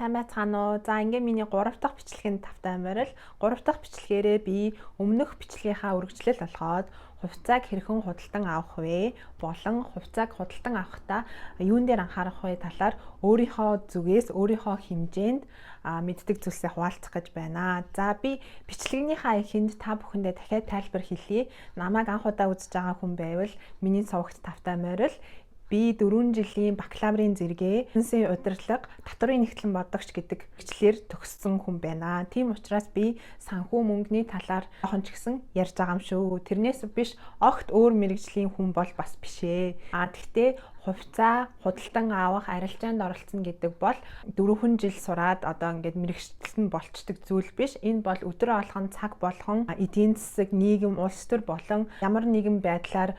сайн байцгаана уу. За ингээ миний 3 дахь бичлэгийн тавтай амарал. 3 дахь бичлэгээрээ би өмнөх бичлэгийнхаа үргэлжлэл болгоод хувьцааг хэрхэн худалдан авах вэ? Болон хувьцааг худалдан авахдаа юун дээр анхаарах вэ талаар өөрийнхөө зүгээс өөрийнхөө хэмжээнд мэддэг зүйлсээ хуваалцах гэж байна. За би бичлэгнийхаа эхэнд та бүхэндээ дахиад тайлбар хэлье. Намайг анх удаа үзэж байгаа хүн байвал миний сувагт тавтай амарал. Би 4 жилийн бакалаврын зэрэгээ бизнесийн удирдлага, татврын нэгтлэн бодогч гэдэг хичээлээр төгссөн хүн байна. Тийм учраас би санхүү мөнгөний талаар жоохон ч гэсэн ярьж байгаа юм шүү. Тэрнээс биш огт өөр мэрэгжлийн хүн бол бас биш ээ. Гэхдээ хувьцаа худалдан авах арилжаанд оролцсон гэдэг бол 4 жил сураад одоо ингээд мэрэгчлэн болчдөг зүйл биш. Энэ бол өдөр болгон цаг болгон эдийн засаг, нийгэм, улс төр болон ямар нэгэн байдлаар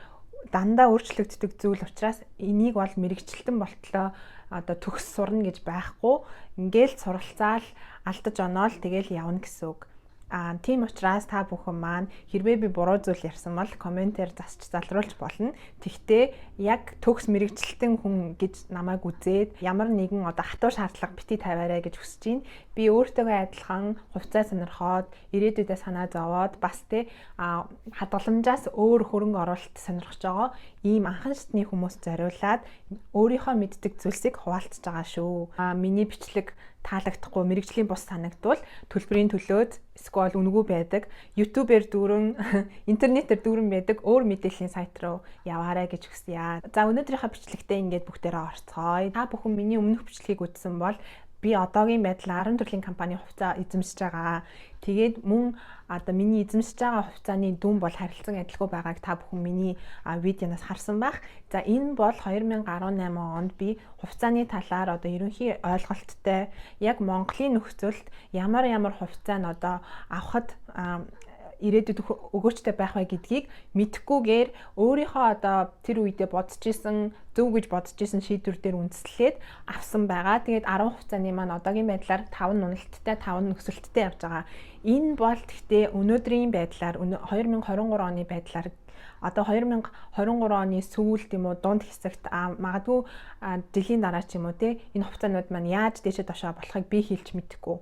дандаа өөрчлөгддөг зүйл учраас энийг бол мэрэгчлэлтэн болтлоо одоо төгс сурна гэж байхгүй. Ингээл суралцаал алдаж оноол тэгэл явна гэсэн үг. Тийм учраас та бүхэн маань хэрвээ би буруу зүйл ярьсан бол комментээр засч залруулж болно. Тэгтээ яг төгс мэрэгчлэлтэн хүн гэж намайг үзээд ямар нэгэн одоо хатуу шаардлага бити тавиарай гэж хүсэж байна. Би өөртөөгөө адилхан хувьцаа сонирхоод ирээдүйдээ санаа зовоод бас хадгаламжаас өөр хөрөнгө оруулалт сонирхож байгаа ийм анхан шатны хүмүүс зориулаад өөрийнхөө мэддэг зүйлсийг хуваалцаж байгаа шүү. Миний бичлэг таалагдахгүй мэрэгжлийн бус санагдвал төлбөрийн төлөөд эсвэл үнэгүй байдаг YouTube-ээр дүүрэн интернетээр дүүрэн байдаг өөр мэдээллийн сайт руу яваарай гэж хүсье. За өнөөдрийнхөө бичлэгтээ ингээд бүгдээрээ орцгоё. Та бүхэн миний өмнөх бичлэгийг үзсэн бол би одоогийн байдлаар 10 төрлийн компани хувьцаа эзэмшиж байгаа. Тэгээд мөн одоо миний эзэмшиж байгаа хувьцааны дүн бол харилцан адилгүй байгааг та бүхэн миний видеоноос харсан байх. За энэ бол 2018 онд би хувьцааны талаар одоо ерөнхий ойлголттой яг Монголын нөхцөлд ямар хувьцаа нь одоо авахд ирээдүйд өгөөчтэй байх вэ гэдгийг мэдхгүйгээр өөрийнхөө одоо тэр үедээ бодож исэн зөв гэж бодож исэн шийдвэр дээр үндэслээд авсан байгаа. Тэгээд 10 хувьцааны маань одоогийн байдлаар 5 уналттай 5 нөхцөлттэй явж байгаа. Энэ бол гэхдээ өнөөдрийн байдлаар 2023 оны байдлаар одоо 2023 оны сүүлд юм уу дунд хэсэгт магадгүй жилийн дараа ч юм уу те энэ хувьцаанууд маань яаж дээшээ дошоо болохыг би хэлж мэдэхгүй.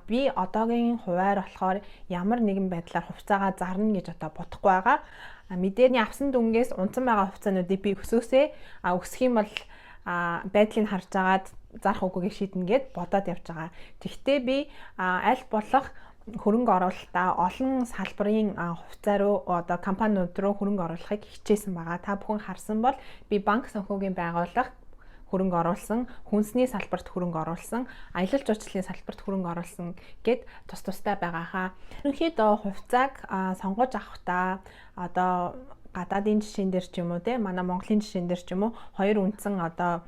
Би одоогийн хуваар болохоор ямар нэгэн байдлаар хувьцаагаа зарна гэж одоо бодохгүй байгаа. Мэдээний авсан дүнгээс унтсан байгаа хувьцаануудыг би өсөөсөө өсөх юм бол байдлыг харж агаад зарах үгүйгээ шийднэ гэд бодоод явж байгаа. Тэгвэл би аль болох хөрөнгө оруулалтаа олон салбарын хувьцаа руу одоо компаниуд руу хөрөнгө оруулахыг хичээсэн байгаа. Та бүхэн харсан бол би банк санхүүгийн байгууллага хөрөнгө оруулсан, хүнсний салбарт хөрөнгө оруулсан, аялал жуулчлалын салбарт хөрөнгө оруулсан гэд тустай байгааха. Ерөнхийдөө хувьцааг сонгож авахдаа одоо гадаадын жишээн дээр ч юм уу те манай Монголын жишээн дээр ч юм уу хоёр үндсэн одоо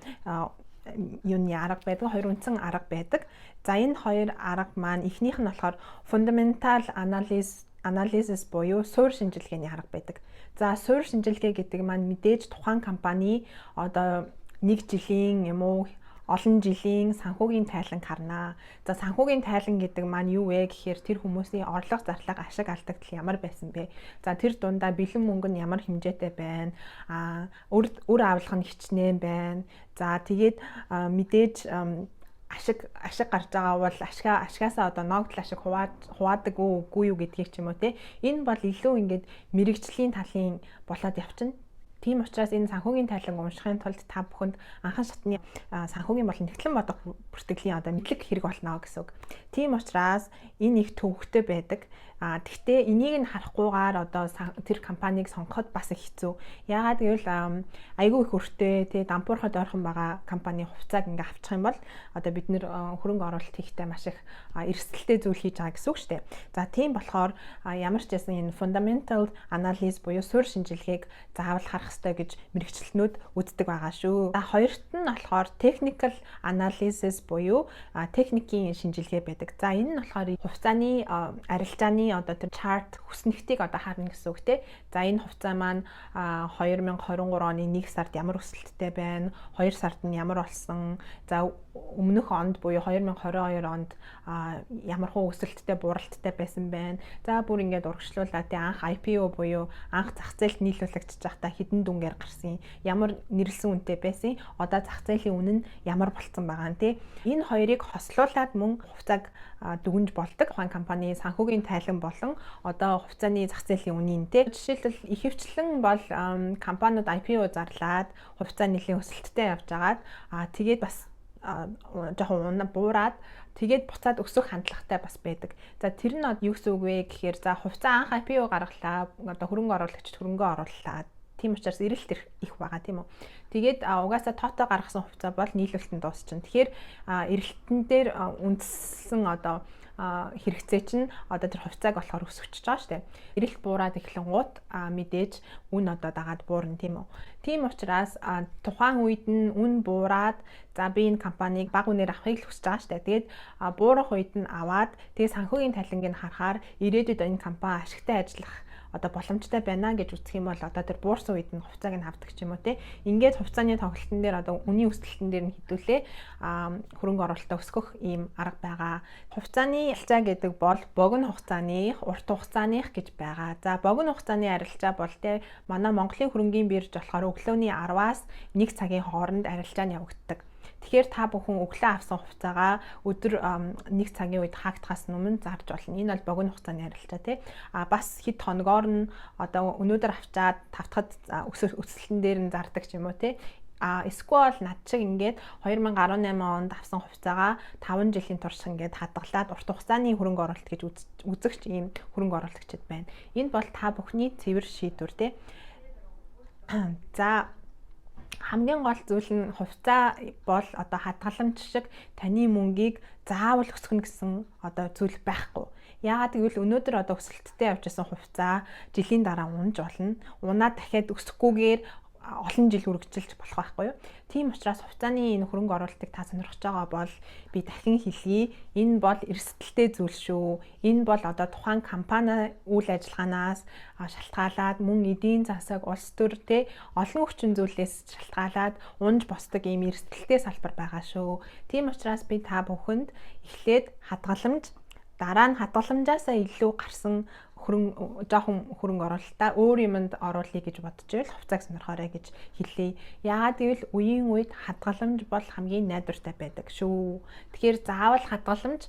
юуны арга байдаг, хоёр үндсэн арга байдаг. За энэ хоёр арга маань эхнийх нь болохоор fundamental analysis буюу суурь шинжилгээний арга байдаг. За суурь шинжилгээ гэдэг маань мэдээж тухайн компани одоо 1 жилийн юм уу олон жилийн санхүүгийн тайлан харна. За санхүүгийн тайлан гэдэг маань юу вэ гэхээр тэр хүмүүсийн орлого зарлага, ашиг алдагдал ямар байсан бэ? За тэр дундаа бэлэн мөнгө нь ямар хэмжээтэй байна? Үр авлага нь хичнээн байна. За тэгээд мэдээж ашиг гарч байгаа бол ашгаасаа одоо ногдол ашиг хуваадаг үгүй юу гэдгийг ч юм уу те. Энэ бол илүү ингээд мэрэгжлийн талын болоод явчихна. Тийм учраас энэ санхүүгийн тайлан уншихын тулд та бүхэнд анхан шатны санхүүгийн болон нэгтлэн бодох бүртгэлийн одоо мэдлэг хэрэг болно гэсэн үг. Тийм учраас энэ их төвөгтэй байдаг. Тэгвэл энийг нь харахгүйгээр одоо тэр компанийг сонгоход бас их хэцүү. Яагаад гэвэл айгүй их өртөө тий дампуурхад ойрхон байгаа компани хувьцааг ингээ авчих юм бол одоо бид нэр хөрөнгө оруулалт хийхдээ маш их эрсдэлтэй зүйл хийж байгаа гэсэн үг шүү дээ. За тийм болохоор ямар ч байсан энэ fundamental analysis буюу суурь шинжилгээг заавал харах хэрэгтэй гэж мэрэгчлэнүүд үздэг байгаа шүү. За хоёрт нь болохоор technical analysis буюу техникийн шинжилгээ байдаг. За энэ нь болохоор хувьцааны арилжааны хувьцааны одоо тэр chart хүснэгтийг одоо харна гэсэн үг те. За энэ хувьцаа маань 2023 оны 1 сард ямар өсөлттэй байна, 2 сард нь ямар болсон, за өмнөх онд буюу 2022 онд ямар хөө өсөлттэй буралттай байсан байна. За бүр ингээд урагшлуулаад анх IPO буюу анх зах зээлд нийлүүлэгдэж байхдаа хэдэн дүнгээр гарсан, ямар нэрлсэн үнэтэй байсан, одоо зах зээлийн үнэ нь ямар болцсон байгаа нь тий. Энэ хоёрыг хослуулад мөн хувьцааг дүгнж болдог. Тухайн компани санхүүгийн тайлан болон одоо хувьцааны зах зээлийн үнийн тий. Жишээлбэл ихэвчлэн бол компаниуд IPO зарлаад хувьцаа нэлийн өсөлттэй явж агаад тэгээд бас жоохон буураад тэгээд буцаад өсөх хандлагатай бас байдаг. За тэр нь юу гэсэн үг вэ гэхээр за хувьцаа анх IPO гаргалаа, одоо хөрөнгө оруулагчид хөрөнгө орууллаа. Тийм учраас эрэлт их байгаа тийм үү. Тэгээд угаасаа тоотой гаргасан хувьцаа бол нийлүүлэлтэн дуусчихна. Тэгэхээр эрэлтэн дээр үндэслэн одоо хэрэгцээ чинь одоо тэр хувьцааг болохоор өсөж байгаа шүү дээ. Эрэлт буураад эхлэнгуут мэдээж үн одоо дагаад буурна тийм үү. Тийм учраас тухайн үед нь үн буураад за би энэ компанийг бага үнээр авахыг л хүсэж байгаа шүү дээ. Тэгээд буурах үед нь аваад тэгээд санхүүгийн талангийг харахаар ирээдүйд энэ компани ашигтай ажиллах одоо боломжтой байна гэж үзэх юм бол одоо тэр буурсан үед нь хувьцааг нь авдаг ч юм уу те. Ингээд хувьцааны тоглолтын дээр одоо үнийн өсөлтөн дээр нь хэдүүлээ хөрөнгө оруулалтаа өсгөх ийм арга байгаа. Хувьцааны арилжаа гэдэг бол богино хугацааных, урт хугацааных гэж байгаа. За богино хугацааны арилжаа бол те манай Монголын хөрөнгийн бирж болохоор өглөөний 10-аас 1 цагийн хооронд арилжаа нь явагддаг. Тэгэхээр та бүхэн өглөө авсан хувьцаагаа өдөр 1 цагийн үед хаагдахаас өмнө зарж болно. Энэ бол богино хугацааны арилжаа тий. Бас хэд хоногоор нь одоо өнөөдөр авчаад тавтахад өсөлтөн дээр нь зардаг ч юм уу тий. Эсвэл над шиг ингээд 2018 онд авсан хувьцаагаа 5 жилийн турш ингээд хадгалаад урт хугацааны хөрөнгө оруулалт гэж үзэгч ийм хөрөнгө оруулагчид байна. Энэ бол та бүхний цэвэр шийдвэр тий. За хамгийн гол зүйл нь хувьцаа бол одоо хадгаламж шиг таны мөнгийг заавал өсгөнө гэсэн одоо зүйл байхгүй. Яагаад гэвэл өнөөдөр одоо өсөлттэй явжсэн хувьцаа жилийн дараа унаж болно. Унаад дахиад өсөхгүйгээр олон жил үргэлжилж болох байхгүй юу? Тийм учраас хувьцааны энэ хөрөнгө оруулалтыг та сонирхож байгаа бол би дахин хэлье. Энэ бол эрсдэлтэй зүйл шүү. Энэ бол одоо тухайн компани үйл ажиллагаанаас шалтгаалаад мөн эдийн засаг, улс төр тэ олон хүчин зүйлээс шалтгаалаад унж босдог ийм эрсдэлтэй салбар байгаа шүү. Тийм учраас би та бүхэнд эхлээд хадгаламж, дараа нь хадгаламжаасаа илүү гарсан жоохон хөрөнгө оруулалтаа өөр юмд оруулъя гэж бодож байвал хувьцааг сонирхоорой гэж хэлье. Яагаад гэвэл үеийн үед хадгаламж бол хамгийн найдвартай байдаг шүү. Тэгэхээр заавал хадгаламж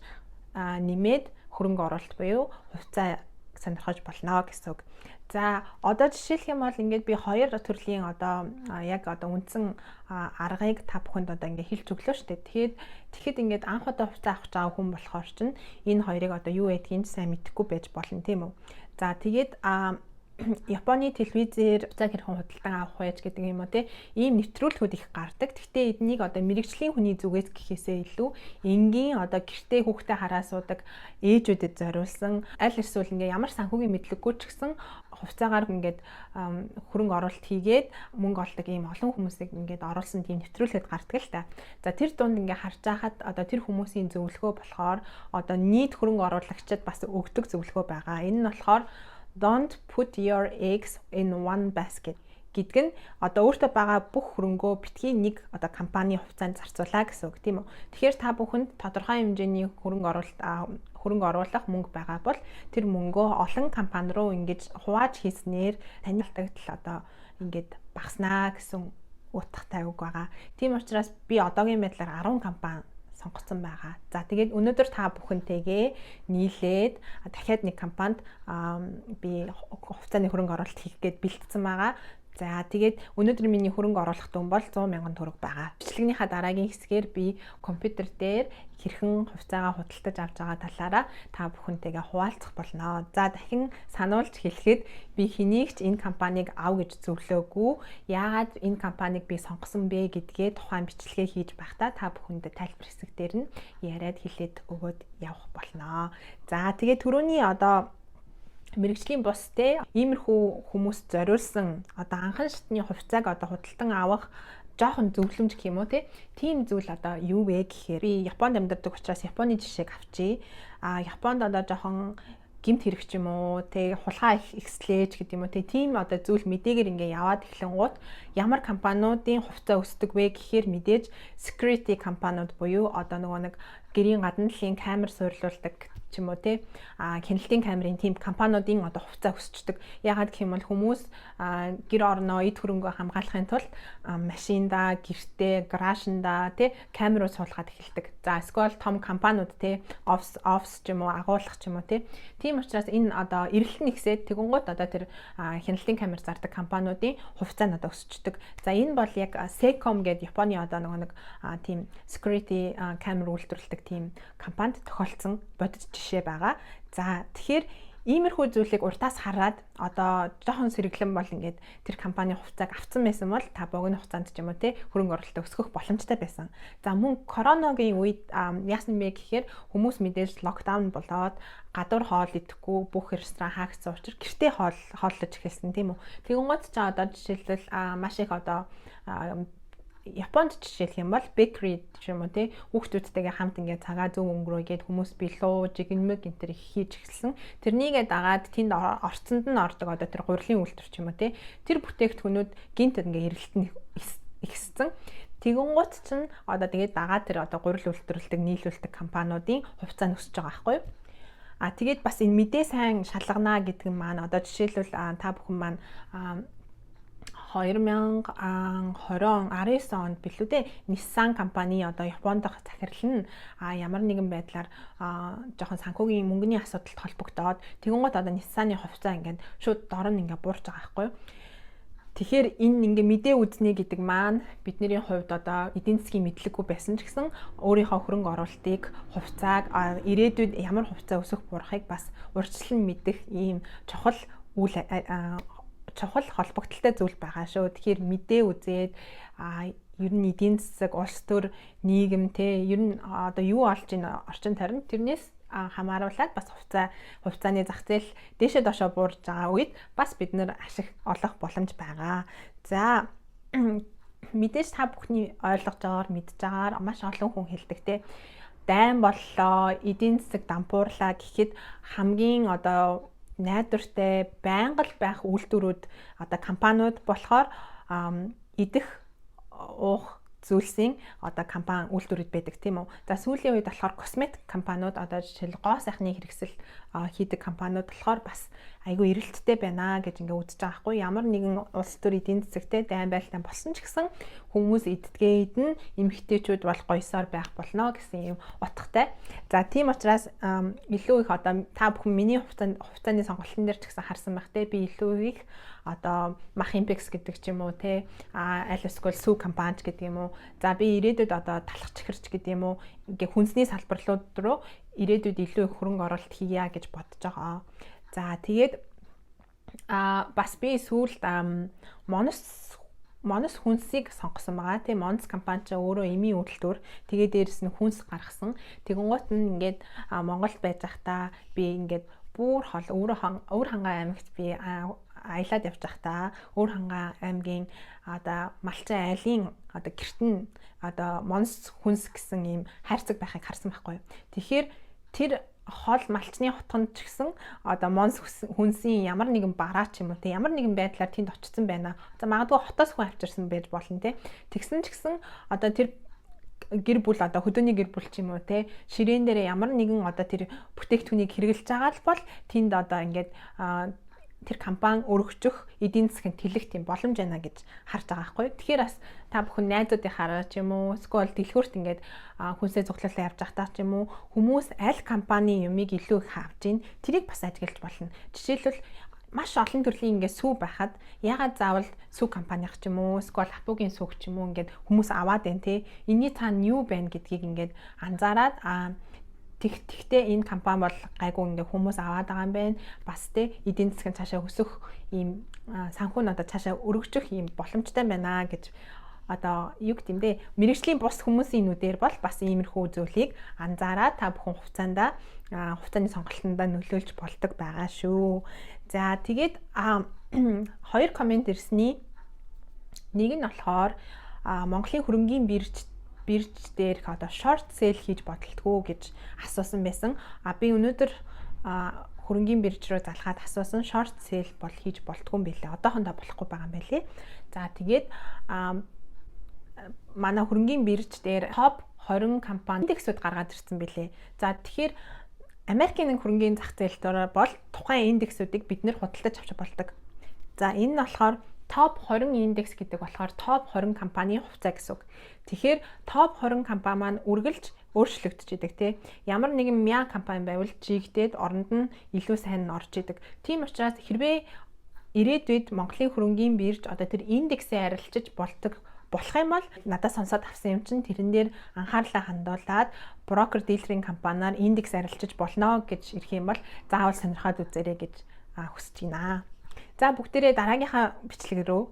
нэмээд хөрөнгө оруулалт буюу хувьцаа сонирхож болно гэсэн үг. За одоо жишээлх юм бол ингээд би хоёр төрлийн одоо яг одоо үндсэн аргыг та бүхэнд одоо ингээд хэлж өглөө шүү дээ. Тэгэхэд ингээд анх удаа хувьцаа авах байгаа хүн болохоор чинь энэ хоёрыг одоо юу гэдгийг сайн мэдэхгүй байж болно тийм үү. За тэгээд Японы телевизээр хувьцааг хэрхэн худалдан авах вэ гэдэг юм уу те ийм нэвтрүүлгүүд их гардаг. Гэхдээ эднийг одоо мэрэгжлийн хүний зүгээс гэхээсээ илүү энгийн одоо гэртээ хүүхдээ хараа суудаг ээжүүдэд зориулсан аль эсвэл ингээ ямар санхүүгийн мэдлэггүй ч гэсэн хувьцаагаар ингээд хөрөнгө оруулалт хийгээд мөнгө олдог ийм олон хүмүүсийг ингээд оруулсан тийм нэвтрүүлгээд гардаг л та. За тэр дунд ингээ харж байхад одоо тэр хүмүүсийн зөвлөгөө болохоор одоо нийт хөрөнгө оруулагчид бас өгдөг зөвлөгөө байгаа. Энэ нь болохоор Don't put your eggs in one basket гэдг нь одоо өөртөө байгаа бүх хөрөнгөө битгий нэг одоо компани хувьцаанд зарцуулаа гэсэн үг тийм үү. Тэгэхээр та бүхэнд тодорхой хэмжээний хөрөнгө оруулах мөнгө байгаа бол тэр мөнгөө олон компани руу ингэж хувааж хийснээр таны алдагдал одоо ингэж багаснаа гэсэн утгатай үг байгаа. Тийм учраас би одоогийн байдлаар 10 компани сонгоцсон байгаа. За тэгээд өнөөдөр та бүхэнтэйгээ нийлээд дахиад нэг компанид би хувьцааны хөрөнгө оруулалт хийх гээд бэлтгэсэн байгаа. За тэгээд өнөөдөр миний хөрөнгө оруулах дүн бол 100,000 төгрөг байгаа. Бичлэгнийхаа дараагийн хэсгээр би компьютер дээр хэрхэн хувьцаагаа худалдаж авч байгаа талаараа та бүхэнтэйгээ хуваалцах болно. За дахин сануулж хэлэхэд би хэнийг ч энэ компанийг ав гэж зөвлөөгүй. Яагаад энэ компанийг би сонгосон бэ гэдгээ тухайн бичлэгээ хийж байхдаа та бүхэндээ тайлбар хэсэг дээр нь яриад хэлээд өгөөд явах болно. За тэгээд түрүүний одоо мэрэгжлийн бус те иймэрхүү хүмүүс зориулсан одоо анхан шатны хувьцааг одоо худалдан авах жоохон зөвлөмж гэх юм уу тийм зүйл одоо юу вэ гэхээр би Японд амьдардаг учраас Японы жишээг авчий. Японд одоо жоохон гэмт хэрэг ч юм уу, тэг хулгай ихслээж гэдэг юм уу, тэг тийм одоо зүйл мэдээгээр ингээ яваад эхлэнгуут ямар компаниудын хувьцаа өсдөг вэ гэхээр мэдээж security компаниуд буюу одоо нөгөө нэг гэрийн гадна талын камер суйрлуулдаг ч юм уу те хяналтын камерын тийм компаниудын одоо хувьцаа өсчдөг. Яагаад гэх юм бол хүмүүс гэр орноо эд хөрөнгөө хамгаалахын тулд машинда, гэртээ, гаражинда те камерууд суулгаад эхэлдэг. За эсвэл том компаниуд те офис ч юм уу агуулгах ч юм уу те. Тийм учраас энэ одоо эрэлт нэгсээд тэгэнгუთ одоо тэр хяналтын камер зардаг компаниудын хувьцаа нь одоо өсчдөг. За энэ бол яг Seicom гэдэг Японы одоо нэг тийм security камер үйлдвэрлэдэг тийм компанид тохиолдсон бодит жишээ байгаа. За тэгэхээр иймэрхүү зүйлийг уртаас хараад одоо жоохон сэргэлэн бол ингээд тэр компани хувьцааг авсан байсан бол та богино хугацаанд ч юм уу те хөрөнгө оруулалт өсгөх боломжтой байсан. За мөн коронавигийн үед яасан бэ гэхээр хүмүүс мэдээж локдаун болоод гадуур хоол идэхгүй бүх ресторан хаагдсан учраас гэртээ хооллож эхэлсэн тийм үү. Тэгэнгუთ ч одоо жишээлбэл маш их одоо Японд жишээлх юм бол bakery ч юм уу тий хүүхдүүдтэйгээ хамт ингээд цагаа зөв өнгөрөөгээд хүмүүс бэлуу, жигнэмэг энэ төр хийж эхэлсэн. Тэрнийгээ дагаад тэнд орцонд нь ордог одоо тэр гурилын үйлдвэр ч юм уу тий тэр бүтээгдэхүүнүүд гинт ингээд эргэлтэн ихссэн. Тэгэнгუთ чинь одоо тэгээд дагаад тэр одоо гурил үйлдвэрлэдэг нийлүүлдэг компаниудын хувьцаа өсөж байгаа байхгүй юу? Тэгээд бас энэ мэдээ сайн шалгана гэдэг нь маань одоо жишээлбэл та бүхэн маань 2020 19 онд билүү дээ Nissan компани одоо Японд дах захирал нь ямар нэгэн байдлаар жоохон санхүүгийн мөнгөний асуудалд холбогдоод тэгэнгუთ одоо Nissan-ы хувьцаа ингээд шууд дор нь ингээд буурч байгаа байхгүй юу. Тэгэхээр энэ ингээ мэдээ үзнэ гэдэг маань бидний хувьд одоо эдийн засгийн мэдлэггүй байсан ч гэсэн өөрийнхөө хөрөнгө оруулалтыг хувьцааг ирээдүйд ямар хувьцаа өсөх буурахыг бас урьдчилан мэдэх ийм чухал холбогдолтой зүйл байгаа шүү. Тэгэхээр мэдээ үзээд ер нь эдийн засаг, улс төр, нийгэм те ер нь одоо юу олж ийн орчин тойрон тэрнээс хамааруулаад бас хувьцааны зах зээл дээшээ доошоо буурж байгаа үед бас бид нэр ашиг олох боломж байгаа. За мэдээж та бүхний ойлгож байгаагаар мэдж байгаагаар маш олон хүн хэлдэг те дайн боллоо, эдийн засаг дампуурлаа гэхэд хамгийн одоо найдвартай байнга л байх үйлдвэрүүд одоо компаниуд болохоор идэх уух зүйлсийн одоо компани үйлдвэрүүд байдаг тийм үү. За сүүлийн үед болохоор косметик компаниуд одоо жишээл гоо сайхны хэрэгсэл хийдэг компаниуд болохоор бас айгүй эрэлттэй байна гэж ингээ үзэж байгаа хгүй. Ямар нэгэн улс төр эдийн засагтэй дайн байлтай болсон ч гэсэн хүмүүс иддгээд нь эмэгтэйчүүд бол гоёсоор байх болно гэсэн юм утгатай. За тийм учраас илүү их одоо та бүхэн миний хувьцааны сонголтын дээр ч гэсэн харсан байх те би илүү их одоо Machimpex гэдэг ч юм уу те аль эсвэл сүү компани гэдэг юм уу. За би ирээдүйд одоо талах чихэрч гэдэг юм уу. Ингээ хүнсний салбарлууд руу ирээдүйд илүү их хөрөнгө оруулалт хийя гэж бодож байгаа. За тэгээд бас би сүүлд Монос хүнсийг сонгосон байгаа. Тийм Монос компани ч өөрөө эмийн үйлдвэр тэгээд дээрэс нь хүнс гаргасан. Тэгэнгუთ нь ингээд Монголд байж байхдаа би ингээд бүр хол Өвөр хангаа аймагт би аялаад явж байхдаа Өвөр хангаа аймгийн одоо Малчин айлын одоо гэрт нь одоо Монос хүнс гэсэн ийм хайрцаг байхыг харсан байхгүй юу. Тэгэхээр тэр хол малчны хотгонд ч гэсэн одоо Монс хүнсийн ямар нэгэн бараа ч юм уу те ямар нэгэн байдлаар тэнд очсон байна. За магадгүй хотоос хүн авчирсан байж болно те. Тэгсэн ч гэсэн одоо тэр гэр бүл одоо хөдөөний гэр бүл ч юм уу те ширээн дээр ямар нэгэн одоо тэр бүтээгдэхүүнийг хэрэглэж байгаа л бол тэнд одоо ингээд тэр компани өргөжих эдийн засгийн тэлэх тийм боломж байна гэж харж байгаа байхгүй. Тэгэхээр бас та бүхэн найзуудыг хараач юм уу эсвэл дэлгүүрт ингээд хүнсээ цуглуулсан явж байхдаа ч юм уу хүмүүс аль компани юмыг илүү их авч ийн тэрийг бас ажиглаж болно. Жишээлбэл маш олон төрлийн ингээд сүү байхад ягаад заавал сүү компанийх ч юм уу эсвэл хапугийн сүүг ч юм уу ингээд хүмүүс аваад байна те энэний цаана юу байна гэдгийг ингээд анзаараад Тэгтээ энэ компани бол гайгүй ингээ хүмүүс аваад байгаа юм байна. Бас тэ эдийн засгийн цаашаа өсөх ийм санхүү нь одоо цаашаа өргөжих ийм боломжтой байна гэж одоо юу гэдэм бэ? Мэргэжлийн бус хүмүүсийн нүдээр бол бас иймэрхүү зүйлийг анзаараад та бүхэн хугацааны сонголтондоо нөлөөлж болдог байгаа шүү. За тэгээд хоёр комент ирсний нэг нь болохоор Монголын хөрөнгийн бирж дээрх одоо short sale хийж бодолтгүй гэж асуусан байсан. Би өнөөдөр хөрөнгийн бирж рүү залгаад асуусан short sale бол хийж болтгүй юм билээ. Одоохондоо болохгүй байгаа юм байлээ. За тэгээд манай хөрөнгийн бирж дээр топ 20 компани индексүүд гаргаад ирсэн билээ. За тэгэхээр Америкийн нэг хөрөнгийн зах зээл дээр бол тухайн индексүүдийг бид нэр худалдаж авч болдог. За энэ нь болохоор топ 20 индекс гэдэг болохоор топ 20 компанийн хувьцаа гэсэн үг. Тэгэхээр топ 20 компани маань үргэлж өөрчлөгдөж идэг тий. Ямар нэгэн 1000 компани байвал жигдээд оронд нь илүү сайн орж идэг. Тийм учраас хэрвээ ирээдүйд Монголын хөрөнгийн бирж одоо тэр индексээ арилжиж болох юм бол надад сонсоод авсан юм чинь тэрэн дээр анхаарлаа хандуулад брокер дилерийн компаниар индекс арилжиж болно гэж ирэх юм бол заавал сонирхоод үзээрэй гэж хүсэж байна. За бүгдээрээ дараагийнхаа бичлэг рүү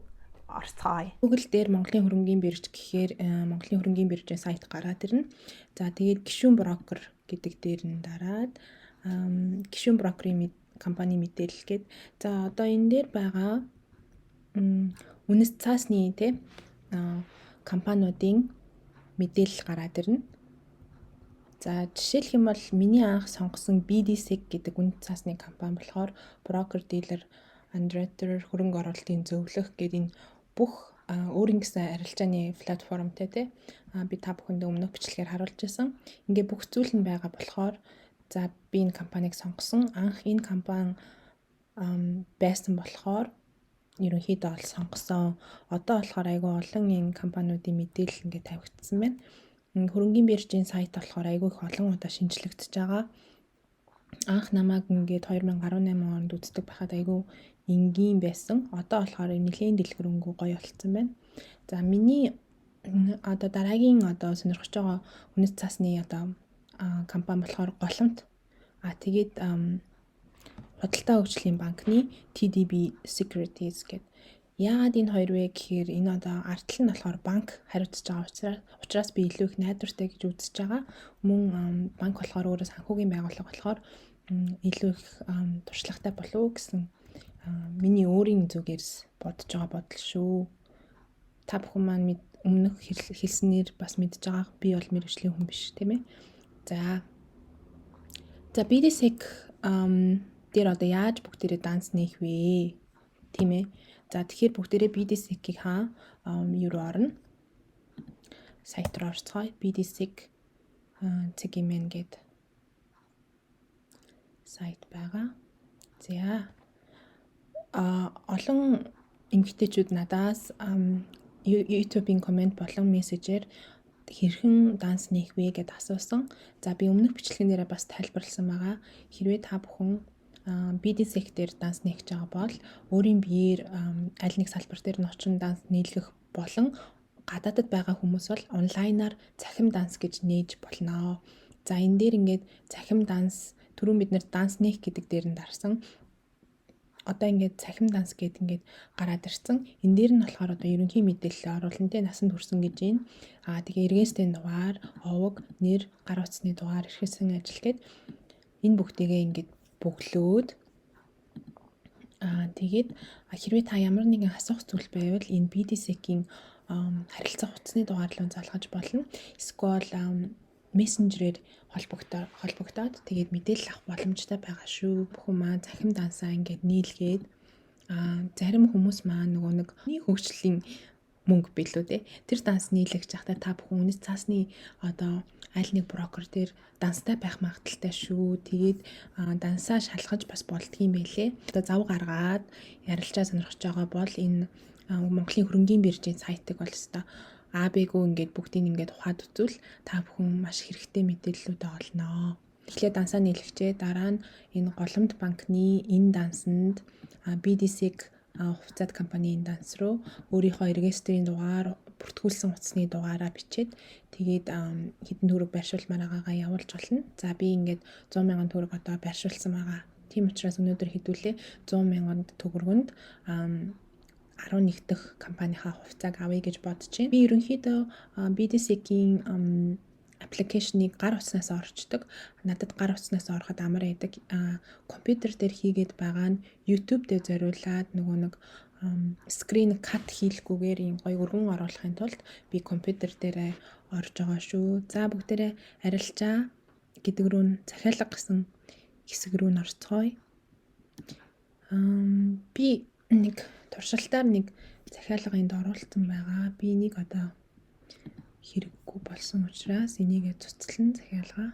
орцгоё. Google дээр Монголын хөрөнгийн бирж гэхээр Монголын хөрөнгийн биржийн сайт гараад ирнэ. За тэгээд гишүүн брокер гэдэг дээр нь дараад гишүүн брокерийн компани мэдээлэл гээд за одоо энэ дээр байгаа үнэс цаасны компаниудын мэдээлэл гараад ирнэ. За жишээлх юм бол миний анх сонгосон BDSEC гэдэг үнэс цаасны компани болохоор брокер дилер Andretter хөрөнгө оруулалтын зөвлөх гэдэг энэ бүх өөрийн гэсэн арилжааны платформтой тий би та бүхэндээ өмнөх бичлэгээр харуулж байсан. Ингээ бүх зүйл нь байгаа болохоор за би энэ компанийг сонгосон. Анх энэ компани байсан болохоор ерөнхийдөө ол сонгосон. Одоо болохоор айгүй олон энэ компаниудын мэдээлэл ингээ тавигдсан байна. Хөрөнгийн биржийн сайт болохоор айгүй их олон удаа шинжлэгдэж байгаа. Анх намайг ингээд 2018 онд үздэг байхад айгүй энгийн байсан. Одоо болохоор нэлээд дэлгэрэнгүй гоё болцсон байна. За миний одоо дараагийн сонирхож байгаа үнэс цаасны компани болохоор Голомт. Тэгээд худалдаа хөгжлийн банкны TDB Securities гэдэг. Яагаад энэ хоёр вэ гэхээр энэ ардтал нь болохоор банк хариуцж байгаа учраас би илүү их найдвартай гэж үзэж байгаа. Мөн банк болохоор өөрөө санхүүгийн байгууллага болохоор илүү их туршлагатай болов уу гэсэн миний өөрийн зүгээс бодож байгаа бодол шүү. Та бүхэн маань өмнөх хэлснээр бас мэдж байгаа би бол мэргэжлийн хүн биш тийм ээ. За BDSEC дээр одоо яаж бүгдээрээ данс нээх вэ? Тийм ээ. За тэгэхээр бүгдээрээ BDSEC-ийг юу руу орно? Сайт руу орцгоё. BDSEC цэгмэн гэдэг сайт байгаа. За олон эмэгтэйчүүд надаас YouTube-ийн комент болон мессежээр хэрхэн данс нээх вэ гэдээ асуусан. За би өмнөх бичлэгнээрээ бас тайлбарласан байгаа. Хэрвээ та бүхэн BDSEC дээр данс нээх гэж байгаа бол өөрийн биеэр аль нэг салбар дээр нь очин данс нийлгэх болон гадаадд байгаа хүмүүс бол онлайнаар цахим данс гэж нээж болно. За энэ дээр ингээд цахим данс түрүүн бид нэр данс нээх гэдэг дээр нь дарсан. Одоо ингээд цахим данс гэдэг ингээд гараад ирсэн. Энэ дээр нь болохоор одоо ерөнхий мэдээлэл оруулан тэ насанд хүрсэн гэж байна. Тэгээ эргэнстэй дугаар, овог, нэр, гар утасны дугаар, эрхэсэн ажил гээд энэ бүгдийгээ ингээд бөглөөд тэгээд хэрвээ та ямар нэгэн асуух зүйл байвал энэ BDSEC-ийн харилцаа утасны дугаар руу залгаж болно. Эсвэл мессенжерээр холбогдоод тэгээд мэдээлэл авах боломжтой байгаа шүү. Бүхэн маань цахим дансаа ингээд нийлгээд зарим хүмүүс маань нөгөө нэг хөгжлийн мөнгө билүү те. Тэр данс нийлэгч захта та бүхэн үнэс цаасны аль нэг брокер дээр данстай байх магадaltaй шүү. Тэгээд дансаа шалгаж бас болдгийм байлээ. Одоо зав гаргаад ярилцаа сонирхож байгаа бол энэ Монголын хөрөнгийн биржийн сайтыг бол өстой АБ-гөө ингээд бүгдийг ингээд ухаад үзвэл та бүхэн маш хэрэгтэй мэдээллүүдээ олноо. Тэгэхээр дансаа нийлэгчээ дараа нь энэ Голомт банкны энэ дансанд BDSEC хувьцаат компанийн данс руу өөрийнхөө регистрийн дугаар, бүртгүүлсэн утасны дугаараа бичээд тэгээд хэдэн төгрөг байршуулмаар байгаагаа явуулж болно. За би ингээд 100,000 төгрөг одоо байршуулсан байгаа. Тийм учраас өнөөдөр хэдүүлээ 100,000 төгрөгөнд 11 дахь компанийнхаа хувьцааг авъя гэж бодож байна. Би ерөнхийдөө BDSEC-ийн аппликейшнийг гар утаснаас орчдөг. Надад гар утаснаас ороход амар байдаг. Компьютер дээр хийгээд байгаа нь YouTube дээр зориулаад нөгөө нэг скрин кат хийлгүүгээр юм гоё өргөн оруулахын тулд би компьютер дээр орж байгаа шүү. За бүгдээрээ арилжаа гэдэг рүү захиалга гэсэн хэсэг рүү нь орцгоё. Би нэг туршилтаар нэг захиалга энд оруулсан байгаа. Би энийг одоо хэрэггүй болсон учраас энийг цуцлан захиалгаа.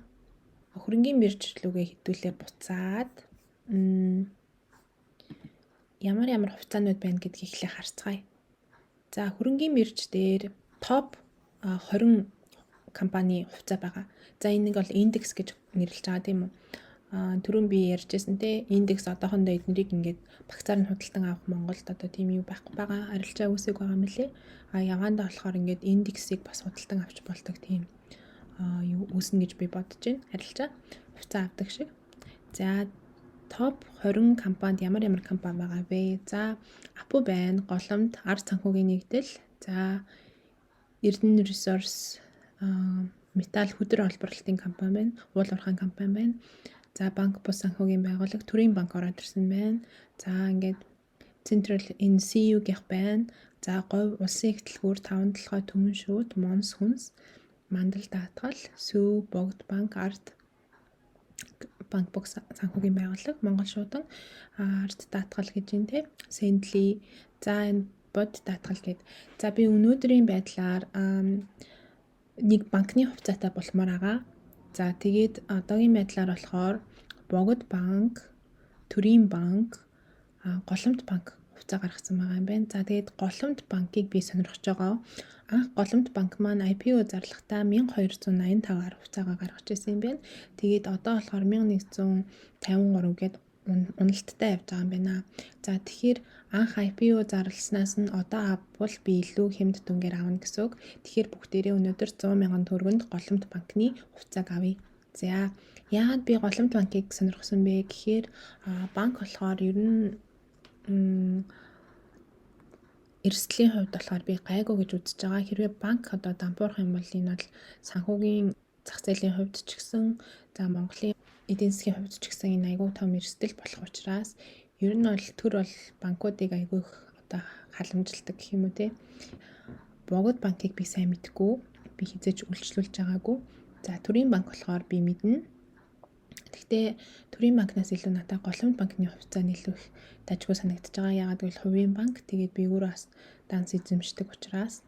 Хөрөнгийн бирж рүүгээ хэдүүлээ буцаад ямар хувьцаанууд байна гэдгийг эхлээ харцгаая. За хөрөнгийн бирж дээр топ 20 компани хувьцаа байгаа. За энэ нэг бол индекс гэж нэрлэж байгаа тийм үү? Түрүүн би ярьжсэн те индекс одоохондоо эднэрийг ингээд багцаар нь худалдан авах Монголд одоо тийм юу байхгүй байгаа. Арилжаа үсэг байгаа мөлий. Яваандаа болохоор ингээд индексийг бас худалдан авч болдог тийм юу үүснэ гэж би бодож байна. Арилжаа хувьцаа авдаг шиг. За топ 20 компанид ямар компани байгаа вэ? За Апу байна, Голомт, Ард санхүүгийн нэгдэл, за Эрдэнэ Resource, Металл хөдөр олборлолтын компани байна, уул уурхайн компани байна. За банк бус санхүүгийн байгууллага, Төрийн банк ороод ирсэн байна. За ингээд Central NCU гэх байна. За говь, улсын их дэлгүүр, 5 толгой, Төмөн шүүд, Монс хүнс, Мандал даатгал, Сүв, Богд банк, Ард банк бус санхүүгийн байгууллага, Монгол шуудан, Ард даатгал гэж юм те. Сендли, за энэ бод даатгал гээд. За би өнөөдрийн байдлаар нэг банкны хувьцаатай болмоор байгаа. За тэгээд одоогийн байдлаар болохоор Богд банк, Төрийн банк, Голомт банк хувьцаа гаргасан байгаа юм байна. За тэгээд Голомт банкыг би сонирхож байгаа. Анх Голомт банк маань IPO зарлагтаа 1285-аар хувьцаагаа гаргаж ирсэн юм байна. Тэгээд одоо болохоор 1153 гээд уналттай явж байгаа юм байна. За тэгэхээр анх IPO зарласнаас нь одоо авбал би илүү хямд дүнгээр авна гэсэн үг. Тэгэхээр бүгдээрээ өнөөдөр 100,000 төгрөгөнд Голомт банкны хувьцааг авъя. За яагаад би Голомт банкыг сонирхсан бэ гэхээр банк болохоор ер нь эрсдлийн хувьд болохоор би гайгүй гэж үзэж байгаа. Хэрвээ банк одоо дампуурах юм бол энэ бол санхүүгийн зах зээлийн хувьд ч гэсэн за Монголын эдийн засгийн хувьд ч гэсэн энэ айгүй том эрсдэл болох учраас ер нь бол төр бол банкуудыг айгүй одоо халамжилдаг гэх юм уу те. Богд банкыг би сайн мэдгүй. Би хизээж үйлчлүүлж байгаагүй. За Төрийн банк болохоор би мэднэ. Гэхдээ Төрийн банкнаас илүү надад Голомт банкны хувьцаа илүү их дажгүй санагдаж байгаа. Яагаад гэвэл хувийн банк тэгээд би өөрөө бас данс эзэмшдэг учраас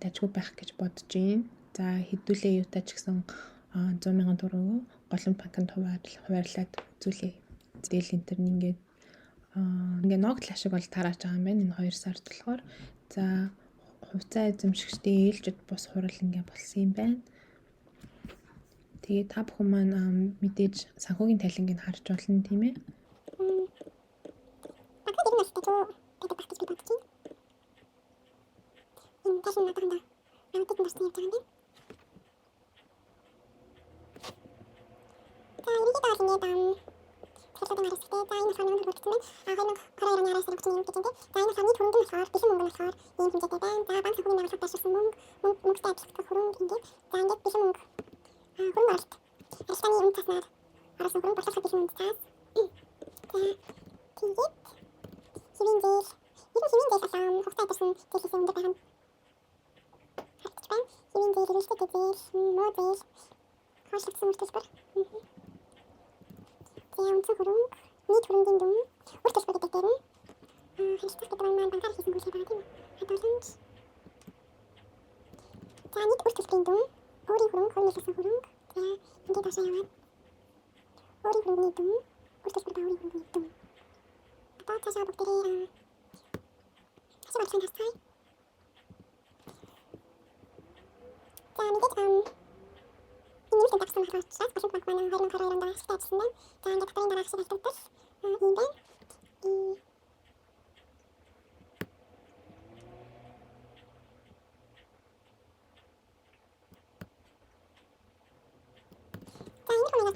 дажгүй байх гэж бодож байна. За хэдүүлээ юутай ч гэсэн 100,000 төгрөгөө Голомт банкнд хуваарлаад үзүүлээ. Тэгэл энэ төр ингээд ногдол ашиг бол тарааж байгаа юм байна. Энэ 2 сард болохоор за хувьцаа эзэмшигчдийн ээлжид бус хурал ингээд болсон юм байна. Тэгээд та бүхэн маань мэдээж санхүүгийн тайлангийг харж болно тийм ээ.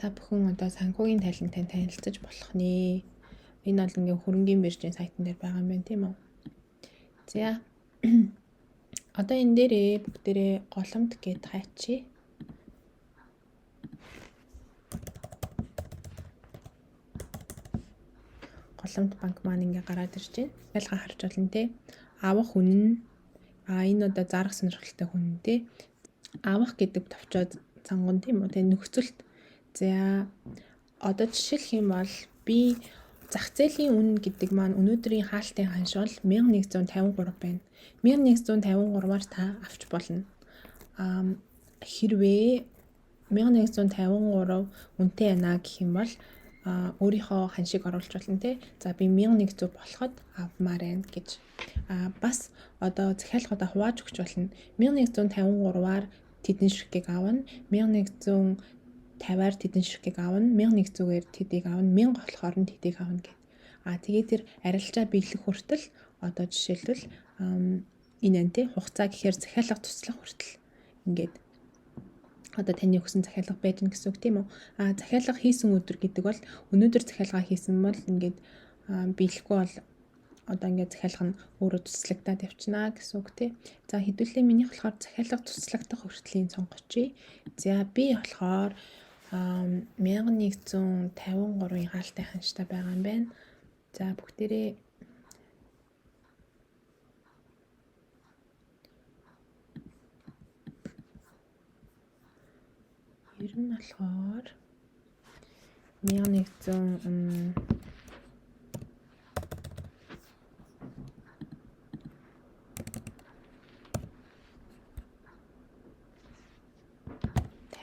Та бүхэн одоо санхүүгийн тайлантай танилцаж болох нэ. Энэ бол ингээ хөрөнгийн биржийн сайтн дээр байгаа юм байна тийм үү. За одоо энэ дээрээ бүгдээрээ Голомт гэд хайчи. Голомт банк маань ингээ гараад ирж байна. Ялгаа харж болно те. Авах үнэн энэ одоо зарах сонирхолтой хүн те. Авах гэдэг товчоод цанган тийм үү те нөхцөлт. За одоо жишээлх юм бол би Зах зээлийн үн гэдэг маань өнөөдрийн хаалтын ханш бол 1153 байна. 1153-аар та авч болно. Хэрвээ 1153 үнэтэй байна гэх юм бол өөрийнхөө ханшийг оруулж болно те. За би 1100 болоход авмаар байна гэж. Бас одоо захиалгуудаа хувааж өгч болно. 1153-аар тэдэн ширхгийг авна. 1150-аар тэдэн ширхгийг авна. 1100-ээр тэдийг авна. 1000 болохоор нь тэдийг авна гэд. Тэгээд тэр арилжаа биелэх хүртэл одоо жишээлбэл энэ анти хугацаа гэхээр захиалга туслах хүртэл ингээд одоо таны өгсөн захиалга байж гэн гэсэн үг тийм үү? Захиалга хийсэн өдөр гэдэг бол өнөөдөр захиалга хийсэн бол ингээд биелэхгүй бол одоо ингээд захиалга нь өөрөө туслагдаад явчихна гэсэн үг тий. За хэдүүлээ минийх болохоор захиалга туслагдах хүртлийн сонгочихъя. За би болохоор 1153-ийн хаалтын ханштай байгаа юм байна. За бүгдээрээ ер нь болохоор 1100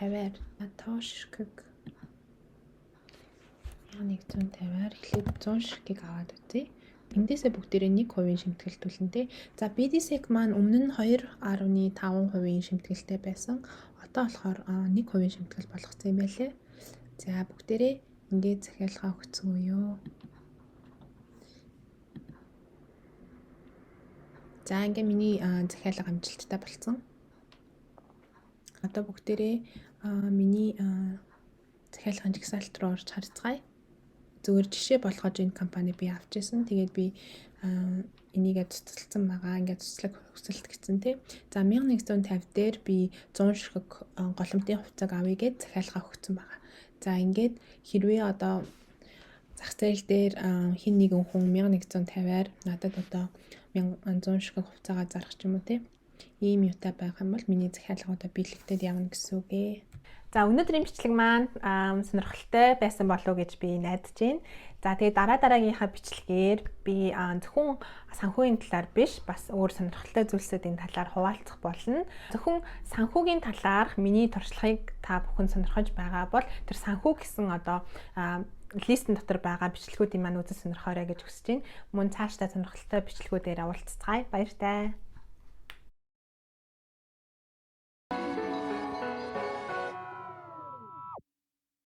50-аар тоо ширхэг 1150-аар эхлээд 100 ширхгийг аваад үзье. Эндээсээ бүгдээрээ 1% шимтгэлт төлнө. За BDSEC маань өмнө нь 2.5% шимтгэлтэй байсан. Одоо болохоор 1% шимтгэл болгоцсон юм байлээ. За бүгдээрээ ингээд захиалгаа өгцгөөё. За ингээд миний захиалга амжилттай болсон. Одоо бүгдээрээ миний захиалгын жагсаалт руу орж харцгаая. Зүгээр жишээ болгож энэ компани би авч ирсэн. Тэгээд би энийгээ цуцлсан байгаа. Ингээд цуцлаг хөсөлт гэсэн тий. За 1150 дээр би 100 ширхэг голомтын хувьцааг авъя гэж захиалгаа өгсөн байгаа. За ингээд хэрвээ одоо зах зээл дээр хин нэгэн хүн 1150-аар надад одоо 100 ширхэг хувьцаагаа зарах ч юм уу тий. Ийм юутай байх юм бол миний захиалга одоо биелэгдээд явна гэсэн үг ээ. За өнөөдрийн бичлэг маань сонирхолтой байсан болов уу гэж би найдаж байна. За тэгээд дараагийнхаа бичлэгээр би зөвхөн санхүүгийн талаар биш бас өөр сонирхолтой зүйлсүүдийн талаар хуваалцах болно. Зөвхөн санхүүгийн талаарх миний туршлагыг та бүхэн сонирхож байгаа бол тэр санхүү гэсэн одоо листэн дотор байгаа бичлэгүүдийн маань үзэж сонирхоорой гэж хүсэж байна. Мөн цаашдаа сонирхолтой бичлэгүүдээр уулзцгаая. Баяртай.